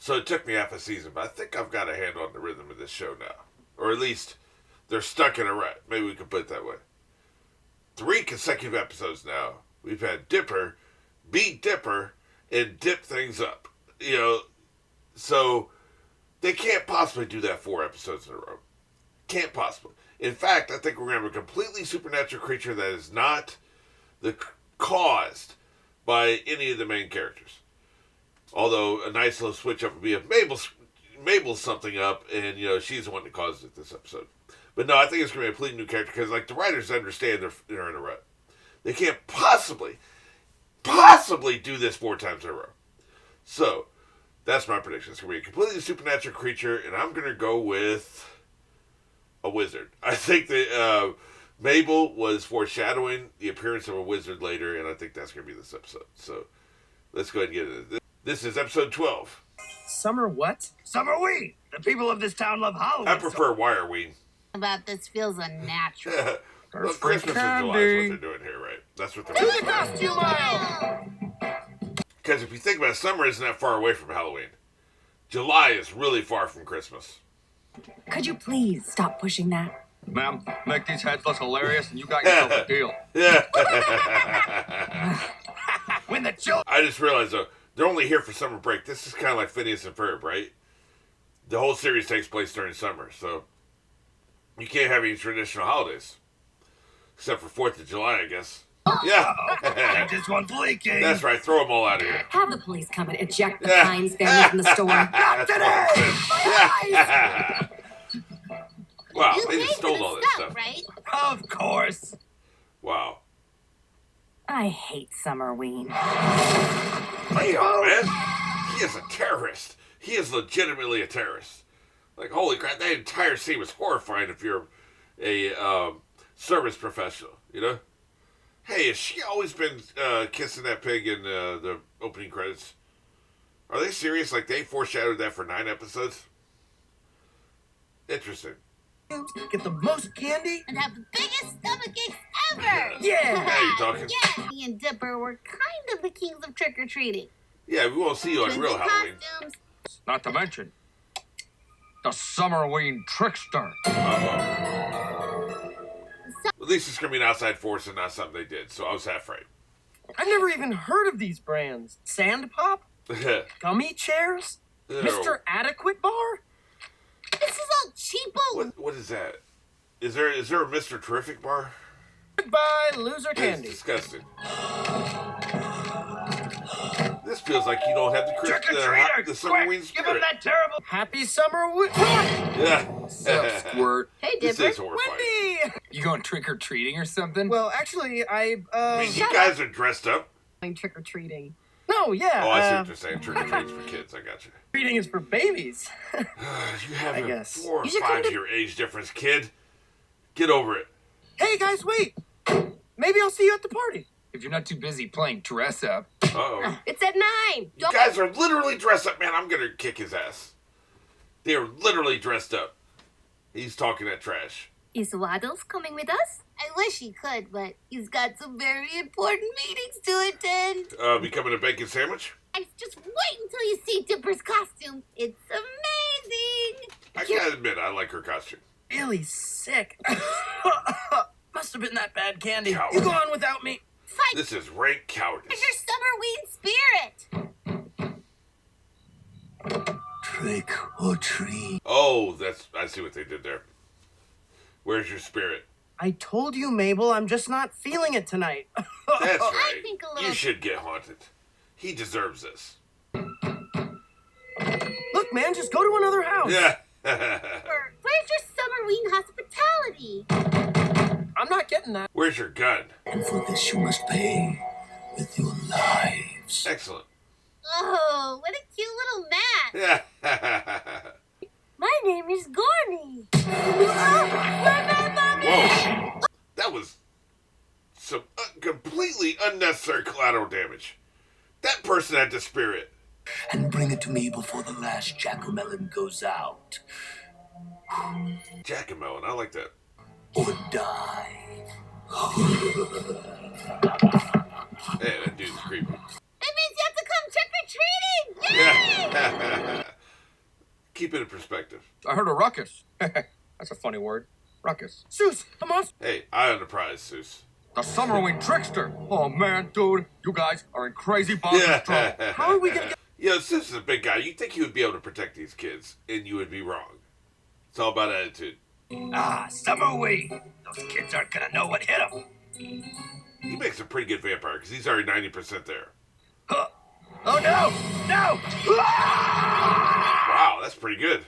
So it took me half a season, but I think I've got a handle on the rhythm of this show now. Or at least they're stuck in a rut. Maybe we could put it that way. 3 consecutive episodes now. We've had Dipper beat Dipper and dip things up. So they can't possibly do that 4 episodes in a row. Can't possibly. In fact, I think we're going to have a completely supernatural creature that is not caused by any of the main characters. Although a nice little switch up would be if Mabel's something up, and she's the one that caused it this episode. But no, I think it's going to be a completely new character because the writers understand they're in a rut. They can't possibly do this 4 times in a row. So that's my prediction. It's going to be a completely supernatural creature, and I'm going to go with a wizard. I think that Mabel was foreshadowing the appearance of a wizard later, and I think that's going to be this episode. So let's go ahead and get into it. This is episode 12. Summer what? Summerween! The people of this town love Halloween. I prefer Wireween. About this feels unnatural. Well, Christmas in July is what they're doing here, right? That's what they're doing. To the costume aisle! Because if you think about it, summer isn't that far away from Halloween. July is really far from Christmas. Could you please stop pushing that? Ma'am, make these heads look hilarious and you got yourself a deal. Yeah. When the children... I just realized, though, they're only here for summer break. This is kind of like Phineas and Ferb, right? The whole series takes place during summer, so you can't have any traditional holidays. Except for 4th of July, I guess. Yeah. This one's leaking. That's right. Throw them all out of here. Have the police come and eject the Pines family from the store. Not today! Yeah. Wow, You they paid just for stole the all this stuff. right? Of course. Wow. I hate Summerween. Damn, man. He is a terrorist. He is legitimately a terrorist. Like, holy crap, that entire scene was horrifying if you're a service professional, Hey, has she always been kissing that pig in the opening credits? Are they serious? Like, they foreshadowed that for 9 episodes? Interesting. Get the most candy. And have the biggest stomach aches ever. Yeah. Now you're talking. Yeah, me and Dipper were kind of the kings of trick-or-treating. Yeah, we won't see you on real Twins in Halloween. costumes. Not to mention, the Summerween trickster. At least it's going to be an outside force and not something they did, so I was half right. I've never even heard of these brands. Sand Pop? Gummy chairs? Ew. Mr. Adequate Bar? This is all cheapo. What is that? Is there a Mr. Terrific bar? Goodbye, loser It's candy. disgusting. This feels like you don't have the Summerween Give him spirit. that terrible... Happy summer... Yeah. Squirt. Hey, This Dipper. is horrifying. Wendy! You going trick-or-treating or something? Well, actually, I mean, you guys are dressed up. Trick-or-treating. No, yeah. Oh, I see what you're saying. Trick-or-treat's for kids. I got you. Treating is for babies. You have I a guess. 4 or You should come 5 to- year age difference, kid. Get over it. Hey, guys, wait. Maybe I'll see you at the party. If you're not too busy playing dress up. Uh-oh. It's at 9. You guys are literally dressed up. Man, I'm going to kick his ass. They are literally dressed up. He's talking that trash. Is Waddles coming with us? I wish he could, but he's got some very important meetings to attend. Becoming a bacon sandwich? Just wait until you see Dipper's costume. It's amazing. I gotta admit, I like her costume. Really sick. Must have been that bad candy. Coward. You go on without me. Fight This is rank cowardice. your Summerween spirit. Trick or treat. Oh, I see what they did there. Where's your spirit? I told you, Mabel, I'm just not feeling it tonight. That's right. think a little- You should get haunted. He deserves this. Look, man, just go to another house. Yeah. Where's your Summerween hospitality? I'm not getting that. Where's your gun? And for this you must pay with your lives. Excellent. Oh, what a cute little mat. Yeah. My name is Gorny. Whoa. That was some completely unnecessary collateral damage. That person had the spirit. And bring it to me before the last jack-o'-melon goes out. Jack-o'-melon, I like that. Or die. Hey, that dude's creepy. That means you have to come trick-or-treating. Yay! Yeah. keep it in perspective. I heard a ruckus. That's a funny word. Ruckus. Zeus, a monster. Hey, eye on the prize, Zeus. The Summerwing trickster. Oh, man, dude. You guys are in crazy bonkers trouble. How are we gonna get... Zeus is a big guy. You'd think he would be able to protect these kids, and you would be wrong. It's all about attitude. Summerwing. Those kids aren't gonna know what hit them. He makes a pretty good vampire, because he's already 90% there. Oh, no! No! Wow, that's pretty good.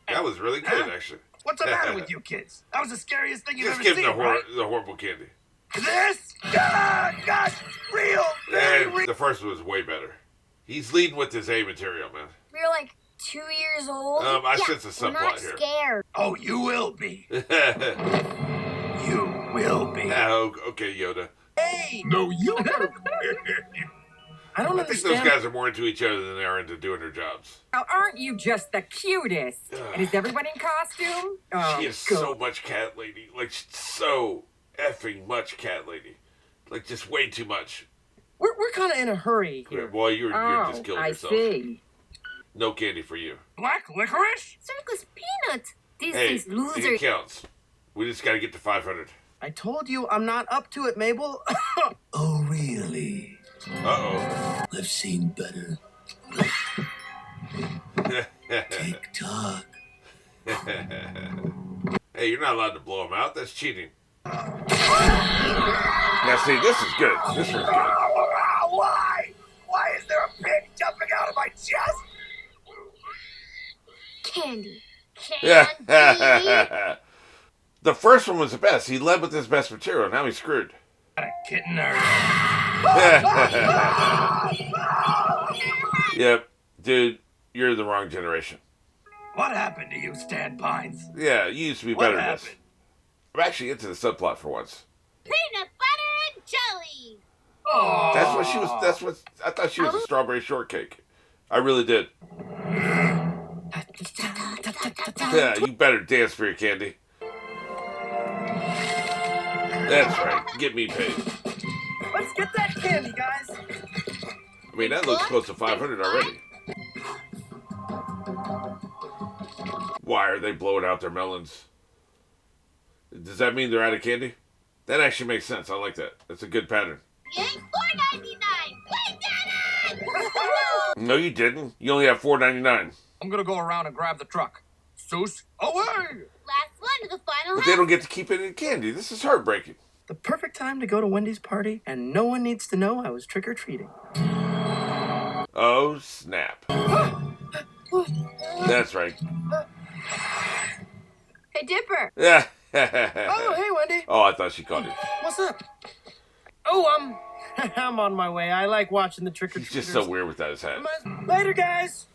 That was really good, actually. What's the matter with you kids? That was the scariest thing you've Just ever give seen, him right? the horrible candy. This? Gosh, real, very real. And the first one was way better. He's leading with his A material, man. We were like 2 years old. I sense a we're not subplot here. scared. Oh, you will be. You will be. Okay, Yoda. Hey! No, you I don't I think those understand. guys are more into each other than they are into doing their jobs. Now, aren't you just the cutest? And is everybody in costume? Oh, She is so much cat lady. Like, so effing much cat lady. Like, just way too much. We're kind of in a hurry Yeah, here. boy, you're just killing I yourself. see. No candy for you. Black licorice? Circus peanuts. These Hey, losers. it counts. We just gotta get to 500. I told you I'm not up to it, Mabel. Oh, really? Uh-oh. I've seen better. Tick-tock. Hey, you're not allowed to blow them out. That's cheating. Now, see, this is good. This one's good. Why? Why is there a pig jumping out of my chest? Candy. Yeah. Candy. The first one was the best. He led with his best material. Now he's screwed. Got a kitten or... Yep. Dude, you're the wrong generation. What happened to you, Stan Pines? Yeah, you used to be What better than this. happened? I'm actually into the subplot for once. Peanut butter and jelly. Oh. That's what I thought she was a strawberry shortcake. I really did. Yeah, you better dance for your candy. That's right. Get me paid. Let's get that candy, guys. I mean, that looks close to 500 already. Why are they blowing out their melons? Does that mean they're out of candy? That actually makes sense. I like that. That's a good pattern. Yay, $4.99. We did it! No, you didn't. You only have $4.99. I'm gonna go around and grab the truck. Zeus, away! Last one to the final But they don't get to keep any candy. This is heartbreaking. The perfect time to go to Wendy's party, and no one needs to know I was trick-or-treating. Oh, snap. That's right. Hey, Dipper. Yeah. Oh, hey, Wendy. Oh, I thought she caught it. What's up? Oh, I'm on my way. I like watching the trick-or-treaters. He's just so weird without his hat. Later, guys.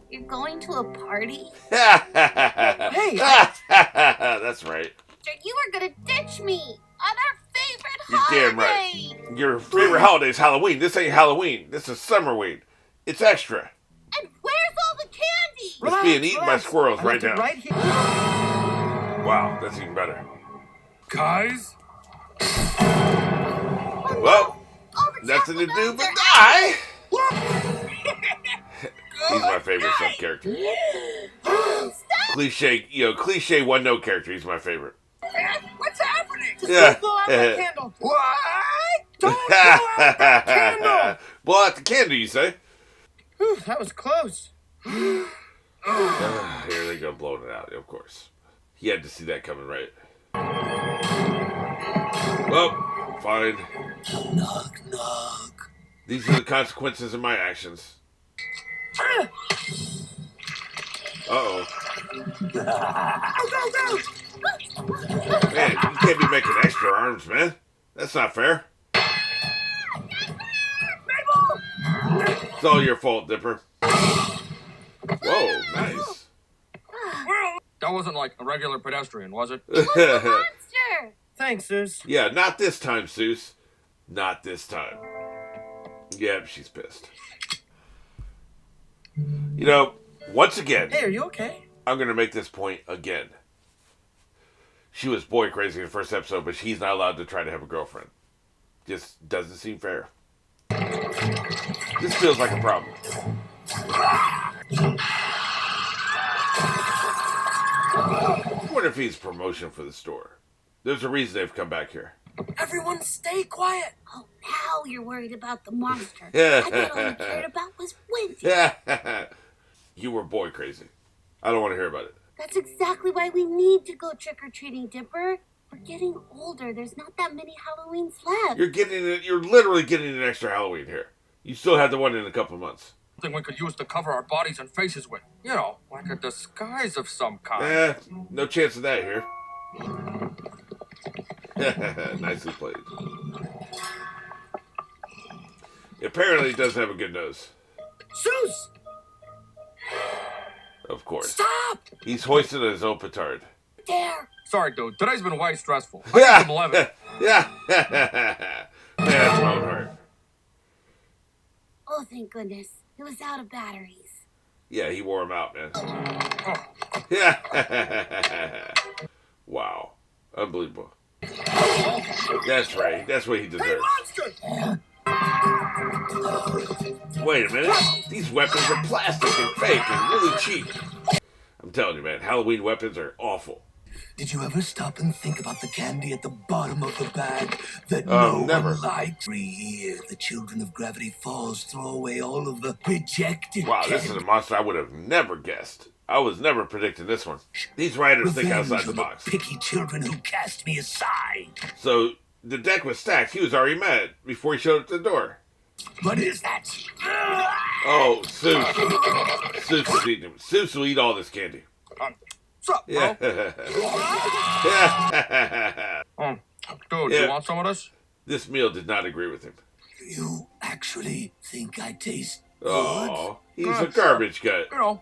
You're going to a party? Hey, That's right. You were gonna ditch me on our favorite You're damn holiday. right. Your favorite holiday is Halloween. This ain't Halloween. This is Summerween. It's extra. And where's all the candy? It's being eaten by squirrels I right left it now. Right here. Wow, that's even better. Guys? Well, All the nothing to chocolate do melons but are die. He's my favorite sub character. Cliche one note character. He's my favorite. What's happening? Just Yeah. don't blow out that candle. What? Don't blow out that candle. Blow out the candle, you say? Whew, that was close. Here they go, blowing it out. Of course, he had to see that coming, right? Well, fine. Knock, knock. These are the consequences of my actions. Uh-oh. Man, you can't be making extra arms, man. That's not fair. It's all your fault, Dipper. Whoa, nice. That wasn't like a regular pedestrian, was it? Monster. Thanks, Zeus. Yeah, not this time, Zeus. Not this time. Yep, she's pissed. You know, once again, Hey, are you okay? I'm going to make this point again. She was boy crazy in the first episode, but she's not allowed to try to have a girlfriend. Just doesn't seem fair. This feels like a problem. I wonder if he's promotion for the store. There's a reason they've come back here. Everyone stay quiet. Oh, now you're worried about the monster. Yeah. I thought all you cared about was Wendy. Yeah. You were boy crazy. I don't want to hear about it. That's exactly why we need to go trick-or-treating, Dipper. We're getting older. There's not that many Halloweens left. You're literally getting an extra Halloween here. You still have the one in a couple of months. Something we could use to cover our bodies and faces with. You know, like a disguise of some kind. No chance of that here. Nicely played. Apparently he doesn't have a good nose. Zeus! Of course. Stop! He's hoisted on his own petard. There. Sorry, dude. Today's been way stressful. I need some lemon. Yeah. Man, that's my own heart. Oh, thank goodness. It was out of batteries. Yeah, he wore him out, man. Oh. Yeah. Wow. Unbelievable. That's right. That's what he deserves. Monster! Wait a minute. These weapons are plastic and fake and really cheap. I'm telling you, man, Halloween weapons are awful. Did you ever stop and think about the candy at the bottom of the bag that never. one likes? Every year, the children of Gravity Falls throw away all of the rejected Wow, candy. this is a monster I would have never guessed. I was never predicting this one. These writers think Revenge outside the on box. picky children who cast me aside. So the deck was stacked. He was already mad before he showed up at the door. What is that? Oh, Seuss. Seuss is eating him. Seuss will eat all this candy. What's up, bro? Yeah. Dude, Yeah. you want some of this? This meal did not agree with him. You actually think I taste Oh, he's a garbage gut. You know,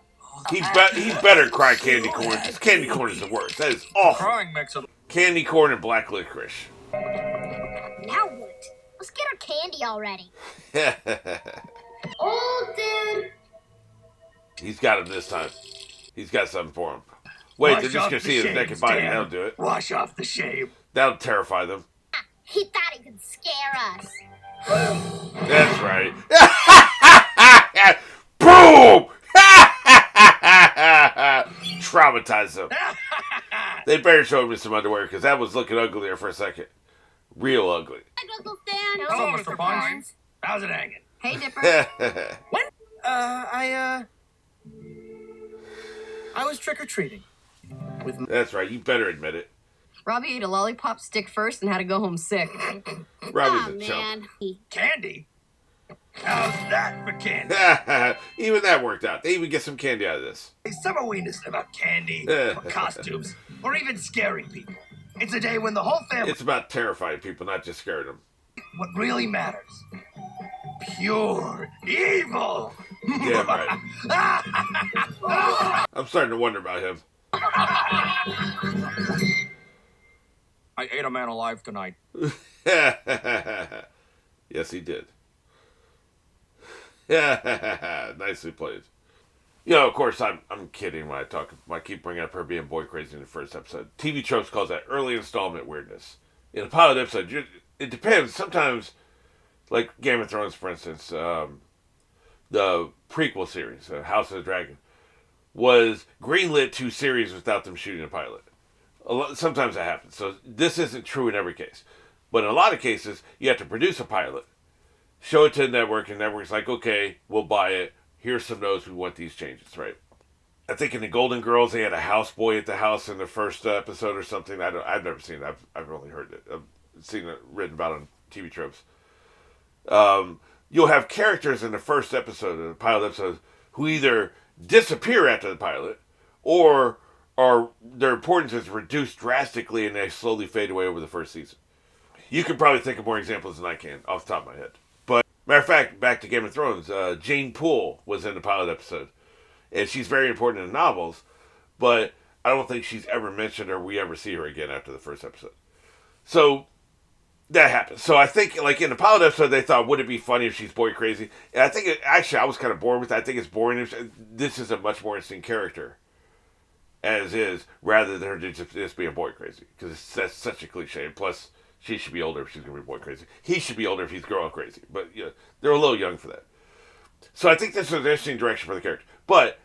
He better cry candy corn, because candy corn is the worst. That is awful. crying makes it. Candy corn and black licorice. Now what? Let's get our candy already. He's Old dude. got him this time. He's got something for him. Wait, they're Wash just off going to the see his shame, naked body. Stan. That'll do it. Wash off the shame. That'll terrify them. He thought he could scare us. That's right. Boom! Traumatize them. They better show me some underwear, because that was looking ugly there for a second. Real ugly. Hi, Uncle Stan. Hello, Mr. Pines. How's it hanging? Hey, Dipper. I was trick-or-treating. That's right. You better admit it. Robbie ate a lollipop stick first and had to go home sick. Robbie's Aw, a chump. man. Candy? How's that for candy? Even that worked out. They even get some candy out of this. Summerween isn't about candy, or costumes, or even scaring people. It's a day when the whole family... It's about terrifying people, not just scaring them. What really matters. Pure evil! Damn right. I'm starting to wonder about him. I ate a man alive tonight. Yes, he did. Nicely played. You know, of course, I'm kidding when I keep bringing up her being boy crazy in the first episode. TV Tropes calls that early installment weirdness. In a pilot episode, it depends. Sometimes, like Game of Thrones, for instance, the prequel series, House of the Dragon, was greenlit to series without them shooting a pilot. Sometimes that happens. So this isn't true in every case. But in a lot of cases, you have to produce a pilot, show it to the network, and the network's like, okay, we'll buy it. Here's some notes. We want these changes, right? I think in the Golden Girls, they had a houseboy at the house in the first episode or something. I've never seen it. I've only heard it. I've seen it written about on TV Tropes. You'll have characters in the first episode, in the pilot episode, who either disappear after the pilot, or their importance is reduced drastically and they slowly fade away over the first season. You could probably think of more examples than I can off the top of my head. But, matter of fact, back to Game of Thrones, Jane Poole was in the pilot episode. And she's very important in the novels, but I don't think she's ever mentioned or we ever see her again after the first episode. So, that happens. So I think, like, in the pilot episode, they thought, would it be funny if she's boy crazy? And I think, actually, I was kind of bored with it. I think it's boring. This is a much more interesting character, as is, rather than her just being boy crazy. Because that's such a cliche. Plus, She should be older if she's going to be boy crazy. He should be older if he's girl crazy. But they're a little young for that. So I think this was an interesting direction for the character. But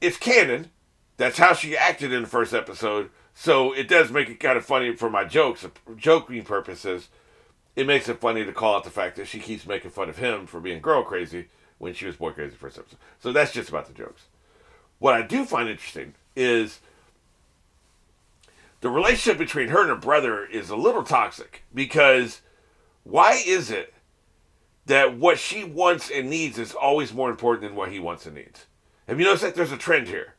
it's canon. That's how she acted in the first episode. So it does make it kind of funny for my joking purposes. It makes it funny to call out the fact that she keeps making fun of him for being girl crazy when she was boy crazy first episode. So that's just about the jokes. What I do find interesting is the relationship between her and her brother is a little toxic, because why is it that what she wants and needs is always more important than what he wants and needs? Have you noticed that there's a trend here?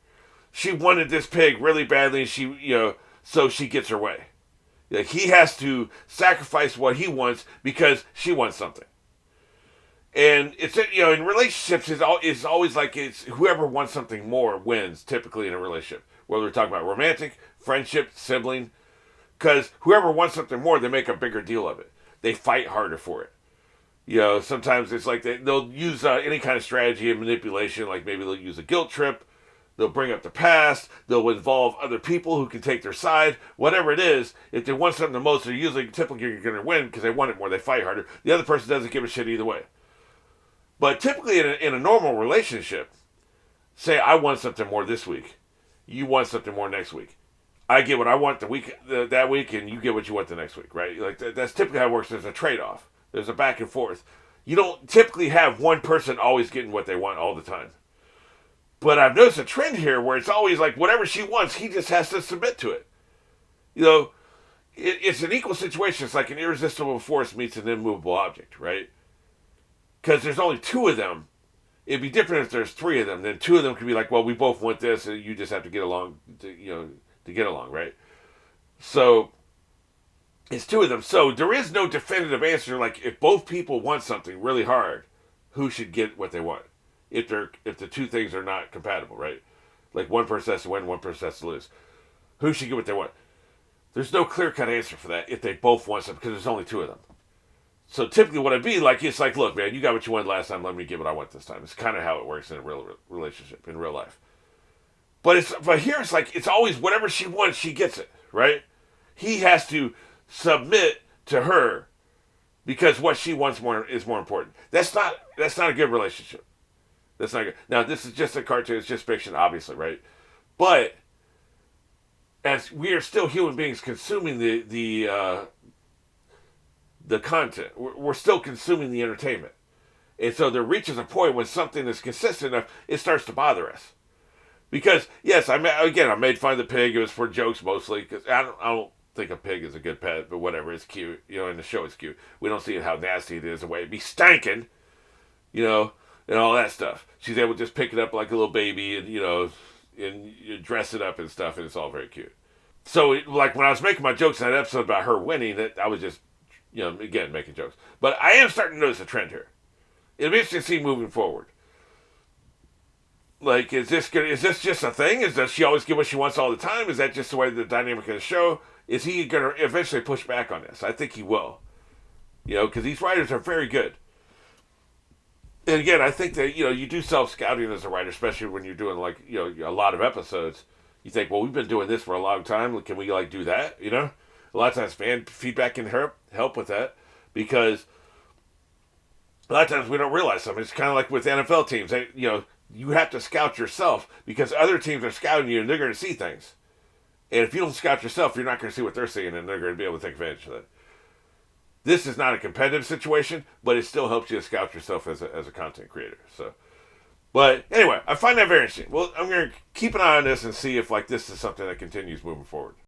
She wanted this pig really badly, and so she gets her way. Like, he has to sacrifice what he wants because she wants something. And it's, in relationships, it's always like it's whoever wants something more wins, typically in a relationship. Whether we're talking about romantic, friendship, sibling. Because whoever wants something more, they make a bigger deal of it. They fight harder for it. Sometimes it's like they'll use any kind of strategy and manipulation, like maybe they'll use a guilt trip. They'll bring up the past. They'll involve other people who can take their side. Whatever it is, if they want something the most, they're typically going to win because they want it more. They fight harder. The other person doesn't give a shit either way. But typically in a normal relationship, say I want something more this week. You want something more next week. I get what I want that week, and you get what you want the next week, right? Like that's typically how it works. There's a trade-off. There's a back and forth. You don't typically have one person always getting what they want all the time. But I've noticed a trend here where it's always like whatever she wants, he just has to submit to it. It's an equal situation. It's like an irresistible force meets an immovable object, right? Because there's only two of them. It'd be different if there's three of them. Then two of them could be like, well, we both want this, and you just have to get along, to get along, right? So it's two of them. So there is no definitive answer. Like if both people want something really hard, who should get what they want? If the two things are not compatible, right? Like one person has to win, one person has to lose. Who should get what they want? There's no clear-cut answer for that if they both want something, because there's only two of them. So typically what it'd be like, it's like, look, man, you got what you wanted last time, let me get what I want this time. It's kind of how it works in a real relationship, in real life. But here it's like, it's always whatever she wants, she gets it, right? He has to submit to her because what she wants is more important. That's not a good relationship. That's not good. Now, this is just a cartoon. It's just fiction, obviously, right? But as we are still human beings consuming the content, we're still consuming the entertainment. And so there reaches a point when something is consistent enough, it starts to bother us. Because, yes, I made fun of the pig. It was for jokes mostly. Because I don't think a pig is a good pet, but whatever. It's cute. In the show it's cute. We don't see how nasty it is, the way it be stanking, and all that stuff. She's able to just pick it up like a little baby and, and you dress it up and stuff, and it's all very cute. So, like, when I was making my jokes in that episode about her winning, I was just, again, making jokes. But I am starting to notice a trend here. It'll be interesting to see moving forward. Like, is this just a thing? Does she always get what she wants all the time? Is that just the way the dynamic of the show? Is he going to eventually push back on this? I think he will. Because these writers are very good. And again, I think that, you do self-scouting as a writer, especially when you're doing, like, a lot of episodes. You think, well, we've been doing this for a long time. Can we, do that, A lot of times fan feedback can help with that, because a lot of times we don't realize something. It's kind of like with NFL teams. You have to scout yourself because other teams are scouting you and they're going to see things. And if you don't scout yourself, you're not going to see what they're seeing, and they're going to be able to take advantage of that. This is not a competitive situation, but it still helps you to scout yourself as a content creator. So, but anyway, I find that very interesting. Well, I'm going to keep an eye on this and see if this is something that continues moving forward.